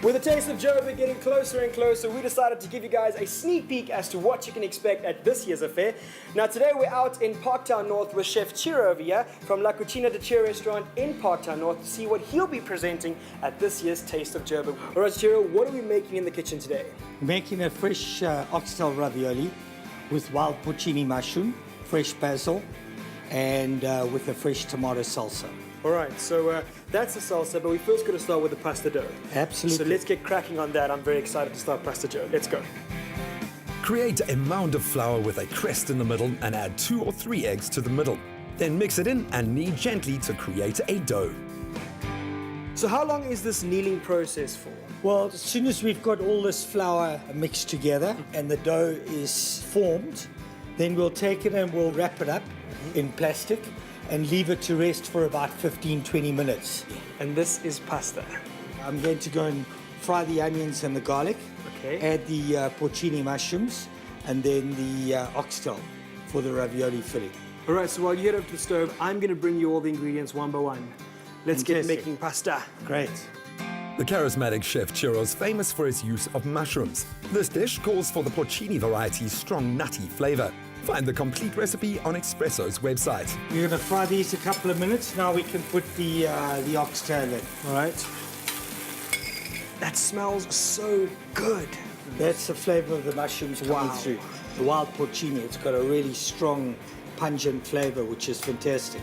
With the Taste of Joburg getting closer and closer, we decided to give you guys a sneak peek as to what you can expect at this year's affair. Now today we're out in Parktown North with Chef Chiro over here from La Cucina de Chiro restaurant in Parktown North to see what he'll be presenting at this year's Taste of Joburg. Alright Chiro, what are we making in the kitchen today? Making a fresh oxtail ravioli with wild porcini mushroom, fresh basil, and with a fresh tomato salsa. Alright, so that's the salsa, but we first got to start with the pasta dough. Absolutely. So let's get cracking on that. I'm very excited to start pasta dough. Let's go. Create a mound of flour with a crest in the middle and add 2 or 3 eggs to the middle. Then mix it in and knead gently to create a dough. So how long is this kneading process for? Well, as soon as we've got all this flour mixed together and the dough is formed, then we'll take it and we'll wrap it up in plastic and leave it to rest for about 15-20 minutes. And this is pasta. I'm going to go and fry the onions and the garlic, add the porcini mushrooms, and then the oxtail for the ravioli filling. All right, so while you head up to the stove, I'm going to bring you all the ingredients one by one. Let's get making pasta. Great. The charismatic chef Chiro's famous for his use of mushrooms. This dish calls for the porcini variety's strong nutty flavor. Find the complete recipe on Espresso's website. We're going to fry these a couple of minutes. Now we can put the oxtail in. All right. That smells so good. That's the flavor of the mushrooms coming through. The wild porcini, it's got a really strong, pungent flavor, which is fantastic.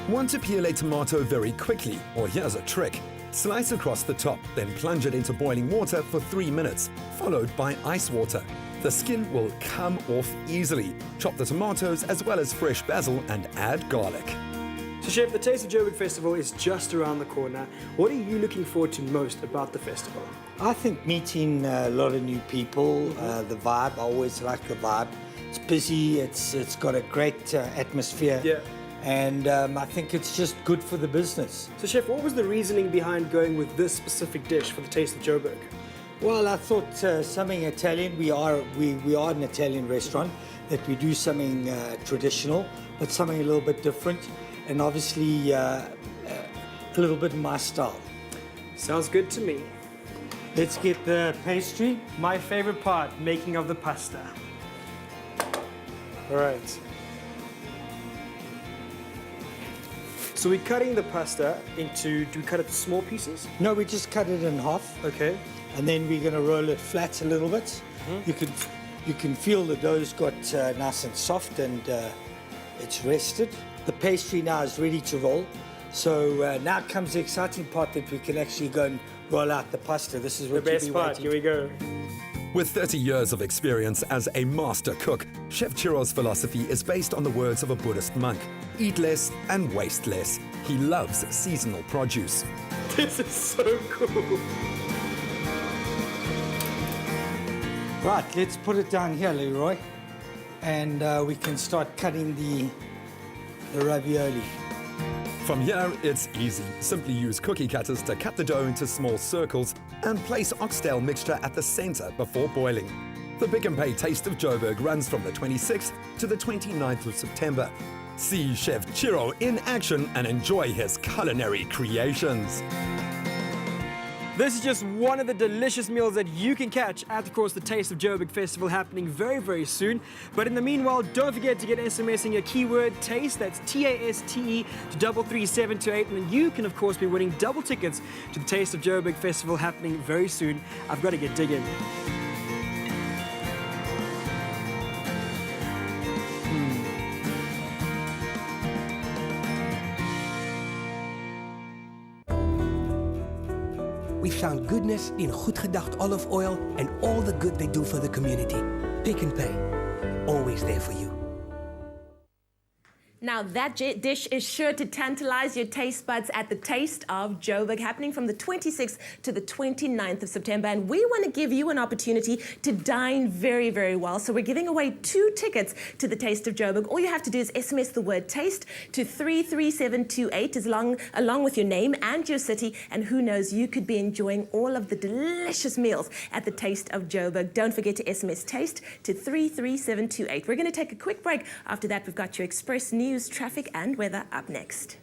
Want to peel a tomato very quickly? Or here's a trick. Slice across the top, then plunge it into boiling water for 3 minutes, followed by ice water. The skin will come off easily. Chop the tomatoes as well as fresh basil and add garlic. So Chef, the Taste of Joburg Festival is just around the corner. What are you looking forward to most about the festival? I think meeting a lot of new people, the vibe, I always like the vibe. It's busy, it's got a great atmosphere. Yeah. And I think it's just good for the business. So Chef, what was the reasoning behind going with this specific dish for the Taste of Joburg? Well, I thought something Italian. We are an Italian restaurant, that we do something traditional, but something a little bit different, and obviously a little bit in my style. Sounds good to me. Let's get the pastry. My favorite part, making of the pasta. All right. So we're cutting the pasta into, do we cut it to small pieces? No, we just cut it in half. Okay. And then we're going to roll it flat a little bit. You can feel the dough's got nice and soft, and it's rested. The pastry now is ready to roll. So now comes the exciting part, that we can actually go and roll out the pasta. This is what the best part. Here we go. With 30 years of experience as a master cook, Chef Chiro's philosophy is based on the words of a Buddhist monk. Eat less and waste less. He loves seasonal produce. This is so cool. Right, let's put it down here, Leroy, and we can start cutting the ravioli. From here, it's easy. Simply use cookie cutters to cut the dough into small circles and place oxtail mixture at the center before boiling. The Pick and Pay Taste of Joburg runs from the 26th to the 29th of September. See Chef Chiro in action and enjoy his culinary creations. This is just one of the delicious meals that you can catch at, of course, the Taste of Joburg Festival happening very, very soon. But in the meanwhile, don't forget to get SMSing your keyword TASTE, that's TASTE, to 33728, and then you can, of course, be winning double tickets to the Taste of Joburg Festival happening very soon. I've got to get digging. We found goodness in Goed Gedacht olive oil and all the good they do for the community. Pick and Pay, always there for you. Now that dish is sure to tantalize your taste buds at the Taste of Joburg, happening from the 26th to the 29th of September. And we want to give you an opportunity to dine very, very well. So we're giving away 2 tickets to the Taste of Joburg. All you have to do is SMS the word TASTE to 33728 along with your name and your city. And who knows, you could be enjoying all of the delicious meals at the Taste of Joburg. Don't forget to SMS TASTE to 33728. We're going to take a quick break. After that, we've got your Express News, traffic and weather up next.